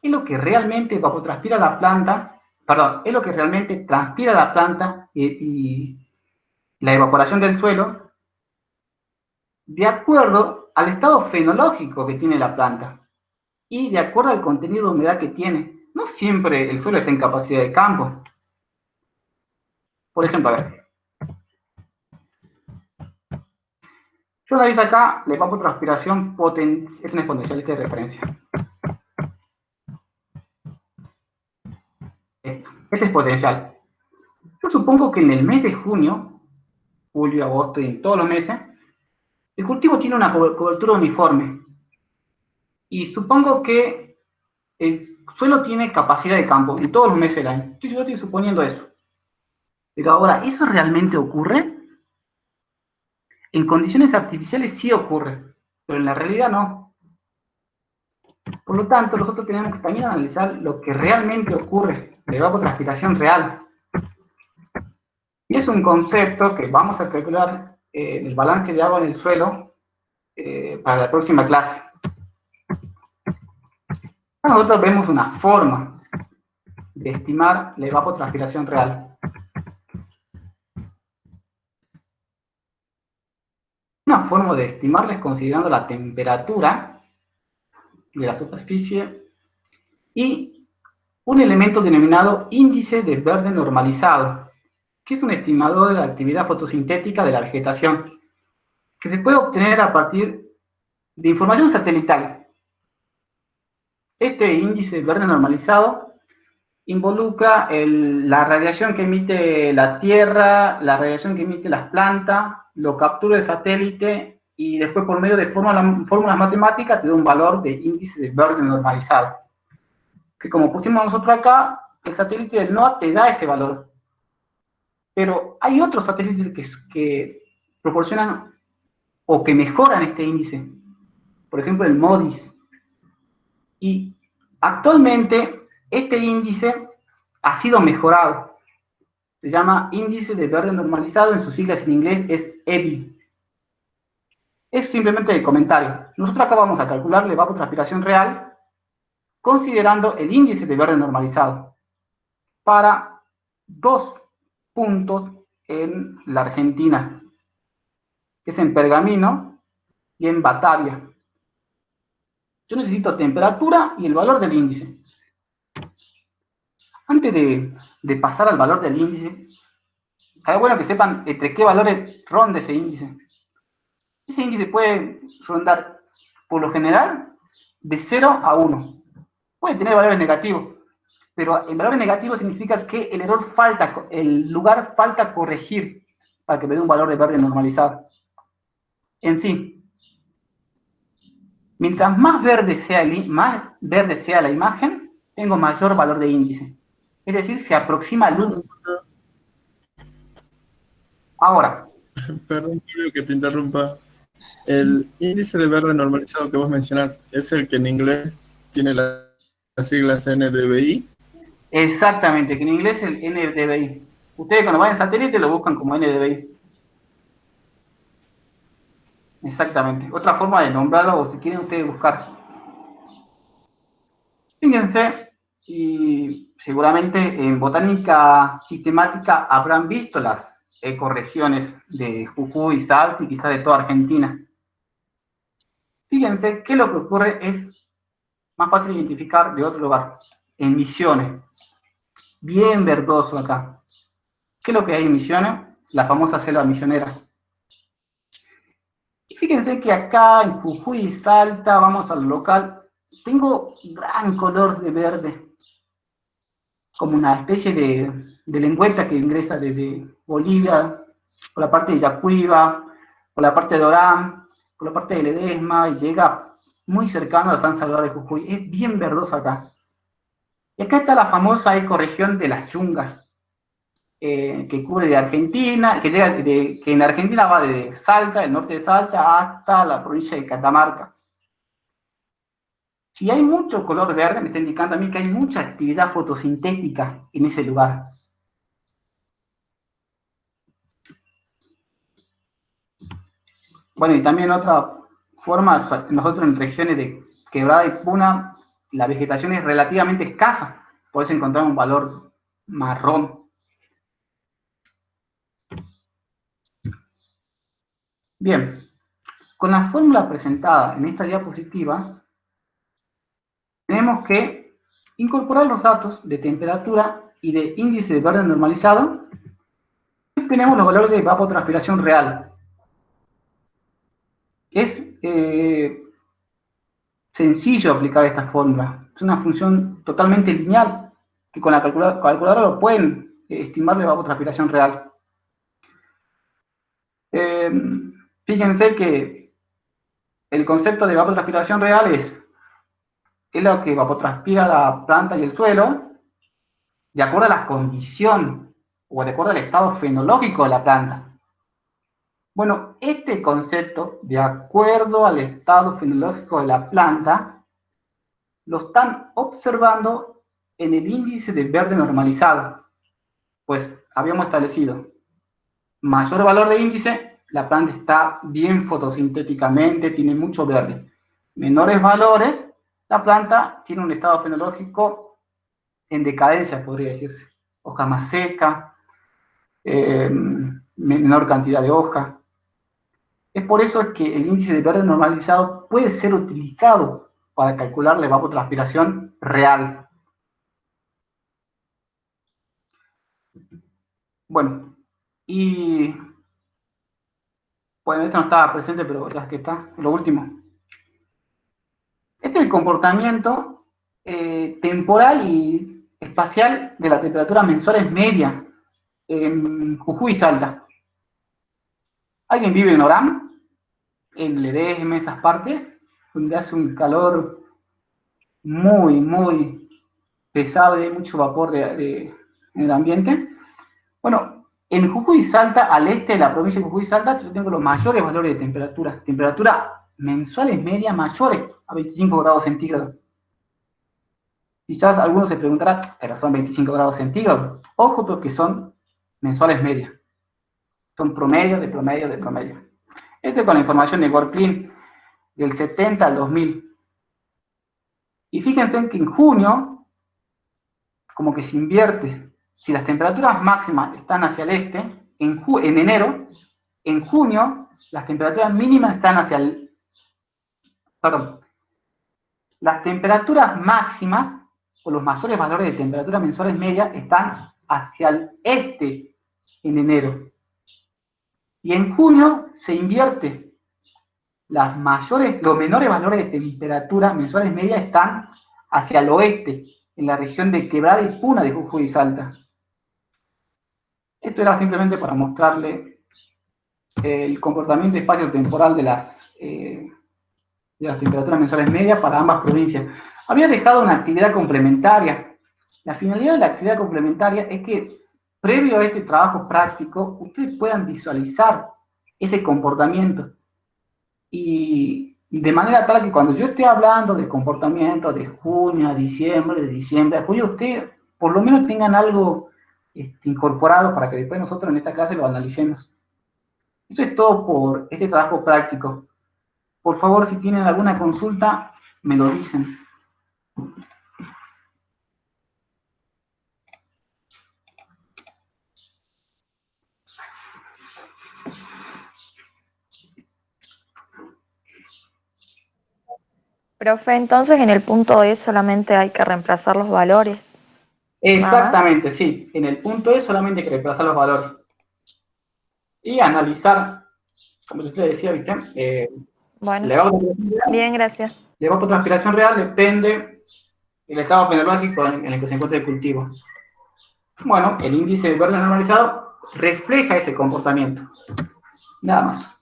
Es lo que realmente evapotranspira la planta, perdón, es lo que realmente transpira la planta y la evaporación del suelo de acuerdo al estado fenológico que tiene la planta y de acuerdo al contenido de humedad que tiene. No siempre el suelo está en capacidad de campo. Por ejemplo, a ver, yo analizo acá la evapotranspiración potencial, es una exponencialista de referencia. Este es potencial. Yo supongo que en el mes de junio, julio, agosto y en todos los meses, el cultivo tiene una cobertura uniforme. Y supongo que el suelo tiene capacidad de campo en todos los meses del año. Yo estoy suponiendo eso. Pero ahora, ¿eso realmente ocurre? En condiciones artificiales sí ocurre, pero en la realidad no. Por lo tanto, nosotros tenemos que también analizar lo que realmente ocurre, la evapotranspiración real. Y es un concepto que vamos a calcular en el balance de agua en el suelo para la próxima clase. Nosotros vemos una forma de estimar la evapotranspiración real. Una forma de estimarla es considerando la temperatura de la superficie y un elemento denominado índice de verde normalizado, que es un estimador de la actividad fotosintética de la vegetación, que se puede obtener a partir de información satelital. Este índice verde normalizado involucra la radiación que emite la Tierra, la radiación que emite las plantas, lo captura el satélite y después por medio de fórmulas matemáticas te da un valor de índice de verde normalizado. Que como pusimos nosotros acá, el satélite del NOAA te da ese valor. Pero hay otros satélites que proporcionan o que mejoran este índice. Por ejemplo, el MODIS. Y actualmente este índice ha sido mejorado. Se llama índice de verde normalizado, en sus siglas en inglés es EVI. Es simplemente el comentario. Nosotros acá vamos a calcular la evapotranspiración real considerando el índice de verde normalizado para 2 puntos en la Argentina, que es en Pergamino y en Batavia. Yo necesito temperatura y el valor del índice. Antes de pasar al valor del índice, es bueno que sepan entre qué valores ronda ese índice. Ese índice puede rondar, por lo general, de 0 a 1. Puede tener valores negativos, pero el valor negativo significa que el lugar falta corregir para que me dé un valor de verde normalizado. En sí, mientras más verde sea la imagen, tengo mayor valor de índice. Es decir, se aproxima al 1. Ahora. Perdón, Julio, que te interrumpa. El índice de verde normalizado que vos mencionás es el que en inglés tiene las siglas NDVI. Exactamente, que en inglés es el NDVI. Ustedes cuando vayan en satélite lo buscan como NDVI. Exactamente. Otra forma de nombrarlo, o si quieren ustedes buscar. Fíjense, y seguramente en botánica sistemática habrán visto las ecorregiones de Jujuy, Salta y quizá de toda Argentina. Fíjense que lo que ocurre es más fácil identificar de otro lugar, en Misiones. Bien verdoso acá. ¿Qué es lo que hay en Misiones? La famosa selva misionera. Y fíjense que acá en Jujuy y Salta, vamos al local, tengo gran color de verde, como una especie de lengüeta que ingresa desde Bolivia, por la parte de Yacuiba, por la parte de Orán, por la parte de Ledesma, y llega muy cercano a San Salvador de Jujuy. Es bien verdoso acá. Y acá está la famosa ecorregión de las Chungas, que cubre de Argentina, que en Argentina va de Salta, el norte de Salta, hasta la provincia de Catamarca. Si hay mucho color verde, me está indicando a mí que hay mucha actividad fotosintética en ese lugar. Bueno, y también otra forma, nosotros en regiones de Quebrada y Puna, la vegetación es relativamente escasa, puedes encontrar un valor marrón. Bien, con la fórmula presentada en esta diapositiva, tenemos que incorporar los datos de temperatura y de índice de verde normalizado. Y tenemos los valores de evapotranspiración real. Es sencillo aplicar esta fórmula. Es una función totalmente lineal, que con la calculadora lo pueden estimar la evapotranspiración real. Fíjense que el concepto de evapotranspiración real es lo que evapotranspira la planta y el suelo de acuerdo a la condición o de acuerdo al estado fenológico de la planta. Bueno, este concepto, de acuerdo al estado fenológico de la planta, lo están observando en el índice de verde normalizado. Pues habíamos establecido mayor valor de índice, la planta está bien fotosintéticamente, tiene mucho verde. Menores valores, la planta tiene un estado fenológico en decadencia, podría decirse. Hoja más seca, menor cantidad de hoja. Es por eso que el índice de verde normalizado puede ser utilizado para calcular la evapotranspiración real. Bueno, y bueno, esto no estaba presente, pero ya que está, lo último. Este es el comportamiento temporal y espacial de las temperaturas mensuales medias en Jujuy y Salta. ¿Alguien vive en Orán? En Ledesma, esas partes, donde hace un calor muy pesado y hay mucho vapor en el ambiente. Bueno, en Jujuy y Salta, al este de la provincia de Jujuy y Salta, yo tengo los mayores valores de temperatura mensuales medias mayores a 25 grados centígrados. Quizás algunos se preguntarán, pero son 25 grados centígrados. Ojo, porque son mensuales medias. Son promedio de promedio de promedio. Esto es con la información de WorldClim del 70 al 2000. Y fíjense que en junio, como que se invierte. Si las temperaturas máximas están hacia el este, en enero, en junio, las temperaturas mínimas están hacia el... Perdón. Las temperaturas máximas, o los mayores valores de temperatura mensuales medias, están hacia el este en enero. Y en junio se invierte. Los menores valores de temperatura mensuales medias están hacia el oeste, en la región de Quebrada y Puna de Jujuy y Salta. Esto era simplemente para mostrarle el comportamiento espacio-temporal de las temperaturas mensuales medias para ambas provincias. Había dejado una actividad complementaria. La finalidad de la actividad complementaria es que, previo a este trabajo práctico, ustedes puedan visualizar ese comportamiento. Y de manera tal que cuando yo esté hablando de comportamiento de junio a diciembre, de diciembre a julio, ustedes por lo menos tengan algo incorporado para que después nosotros en esta clase lo analicemos. Eso es todo por este trabajo práctico. Por favor, si tienen alguna consulta, me lo dicen. Profe, entonces en el punto E solamente hay que reemplazar los valores. Exactamente, sí. En el punto E solamente hay que reemplazar los valores. Y analizar, como usted decía, ¿viste? Bueno, La bien, gracias. evapotranspiración real depende del estado fenológico en el que se encuentra el cultivo. Bueno, el índice verde normalizado refleja ese comportamiento. Nada más.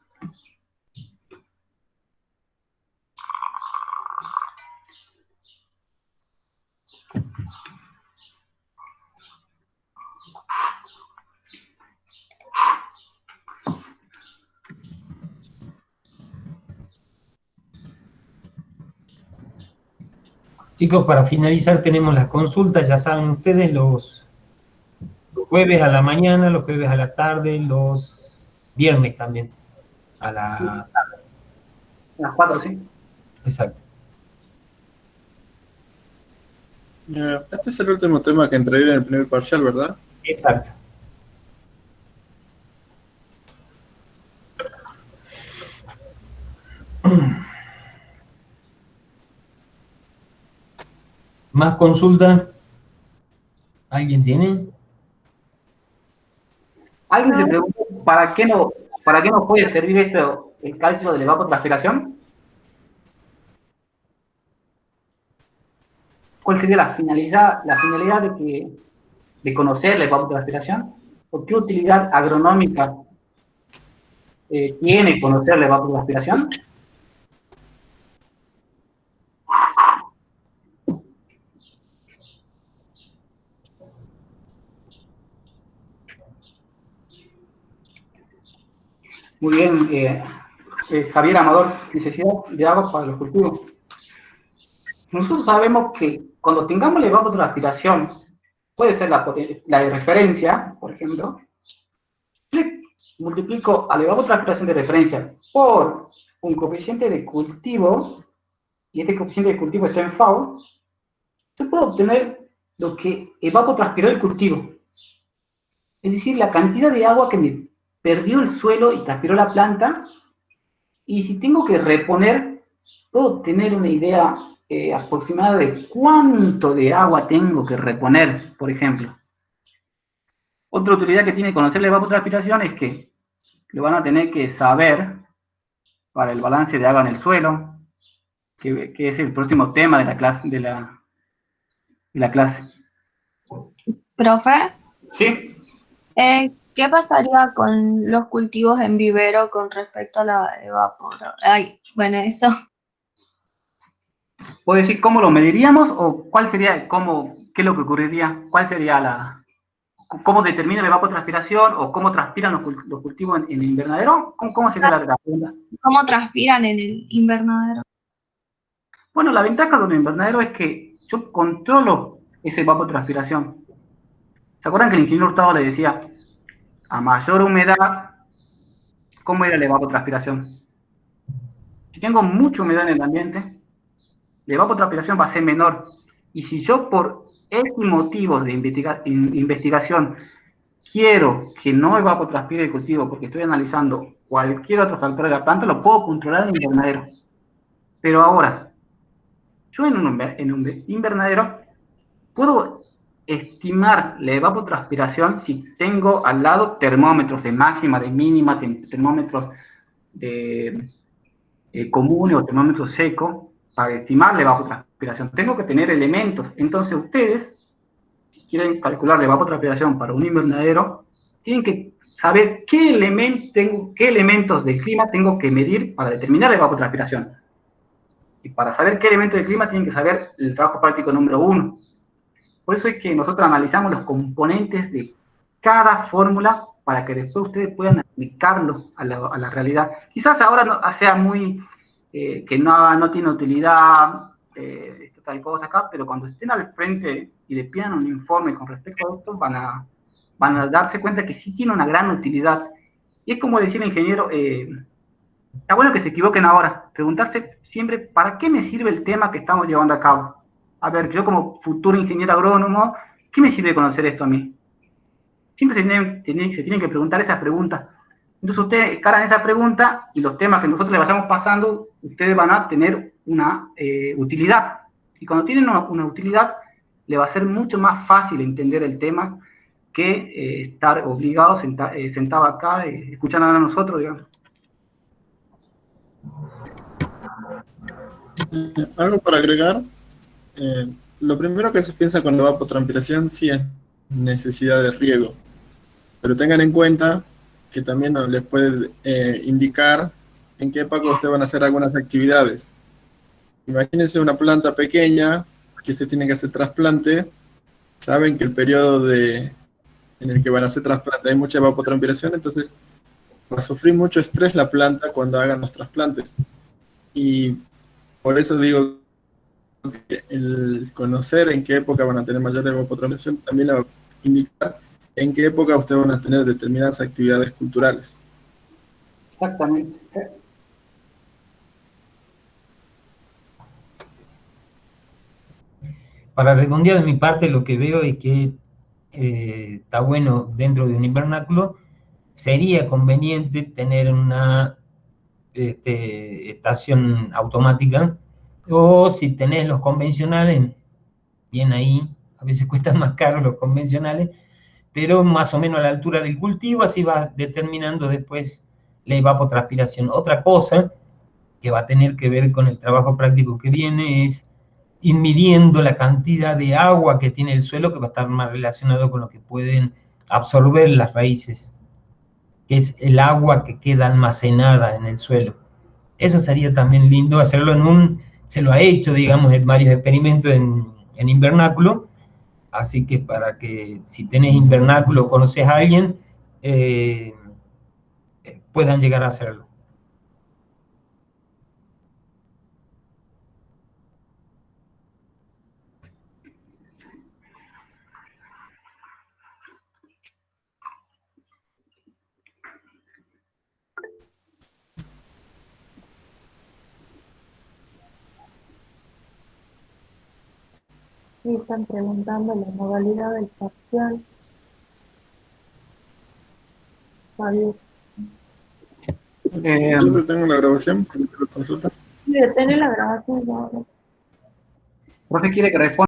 Chicos, para finalizar tenemos las consultas, ya saben ustedes, los jueves a la mañana, los jueves a la tarde, los viernes también, a la tarde. Las 4, sí. Exacto. Este es el último tema que entregué en el primer parcial, ¿verdad? Exacto. ¿Más consultas? ¿Alguien tiene? ¿Alguien se preguntó para qué nos puede servir esto, el cálculo de la evapotranspiración? ¿Cuál sería la finalidad de conocer la evapotranspiración? ¿Por qué utilidad agronómica tiene conocer la evapotranspiración? Muy bien, Javier Amador, necesidad de agua para los cultivos. Nosotros sabemos que cuando tengamos la evapotranspiración, puede ser la de referencia, por ejemplo, le multiplico a la evapotranspiración de referencia por un coeficiente de cultivo, y este coeficiente de cultivo está en FAO, yo puedo obtener lo que evapotranspiró el cultivo. Es decir, la cantidad de agua que me perdió el suelo y transpiró la planta, y si tengo que reponer, puedo tener una idea aproximada de cuánto de agua tengo que reponer, por ejemplo. Otra utilidad que tiene conocer la evapotranspiración es que lo van a tener que saber para el balance de agua en el suelo, que es el próximo tema de la clase. Profe, ¿Sí? ¿qué pasaría con los cultivos en vivero con respecto a la evapora? Ay, bueno, eso. ¿Puedo decir cómo lo mediríamos o cuál sería, qué es lo que ocurriría? ¿Cuál sería cómo determina la evapotranspiración o cómo transpiran los cultivos en el invernadero? ¿Cómo sería la pregunta? ¿Cómo transpiran en el invernadero? Bueno, la ventaja de un invernadero es que yo controlo esa evapotranspiración. ¿Se acuerdan que el ingeniero Hurtado le decía, a mayor humedad, cómo era la evapotranspiración? Si tengo mucha humedad en el ambiente, la evapotranspiración va a ser menor. Y si yo por X motivos de investigación quiero que no evapotranspire el cultivo porque estoy analizando cualquier otro factor de la planta, lo puedo controlar en el invernadero. Pero ahora, yo en un invernadero puedo estimar la evapotranspiración si tengo al lado termómetros de máxima, de mínima, termómetros de comunes o termómetros secos para estimar la evapotranspiración. Tengo que tener elementos. Entonces ustedes, si quieren calcular la evapotranspiración para un invernadero, tienen que saber qué elementos del clima tengo que medir para determinar la evapotranspiración. Y para saber qué elementos del clima tienen que saber el trabajo práctico número 1. Por eso es que nosotros analizamos los componentes de cada fórmula para que después ustedes puedan aplicarlo a la realidad. Quizás ahora no, sea muy, que no tiene utilidad, tal cosa acá, pero cuando estén al frente y le pidan un informe con respecto a esto, van a darse cuenta que sí tiene una gran utilidad. Y es como decía el ingeniero, está bueno que se equivoquen ahora, preguntarse siempre, ¿para qué me sirve el tema que estamos llevando a cabo? A ver, yo como futuro ingeniero agrónomo, ¿qué me sirve conocer esto a mí? Siempre se tienen que preguntar esas preguntas. Entonces ustedes encaran esa pregunta y los temas que nosotros les vayamos pasando, ustedes van a tener una utilidad. Y cuando tienen una utilidad, le va a ser mucho más fácil entender el tema que estar obligados sentado acá, escuchando a nosotros, digamos. Algo para agregar, lo primero que se piensa con la evapotranspiración sí es necesidad de riego, pero tengan en cuenta que también les puede indicar en qué época ustedes van a hacer algunas actividades. Imagínense una planta pequeña que se tiene que hacer trasplante, saben que el periodo en el que van a hacer trasplante hay mucha evapotranspiración, entonces va a sufrir mucho estrés la planta cuando hagan los trasplantes. Y por eso digo que el conocer en qué época van a tener mayor evapotranspiración también le va a indicar en qué época ustedes van a tener determinadas actividades culturales. Exactamente. Para redondear de mi parte, lo que veo es que está bueno dentro de un invernáculo. Sería conveniente tener una estación automática, o si tenés los convencionales, bien ahí, a veces cuestan más caros los convencionales, pero más o menos a la altura del cultivo, así va determinando después la evapotranspiración. Otra cosa que va a tener que ver con el trabajo práctico que viene es ir midiendo la cantidad de agua que tiene el suelo, que va a estar más relacionado con lo que pueden absorber las raíces, que es el agua que queda almacenada en el suelo. Eso sería también lindo hacerlo se lo ha hecho, digamos, en varios experimentos en invernáculo, así que para que si tenés invernáculo o conoces a alguien, puedan llegar a hacerlo. Y están preguntando la modalidad del parcial. Fabio. Yo tengo la grabación, ¿lo consultas? Sí, detener la grabación ahora. ¿Profe quiere que responda?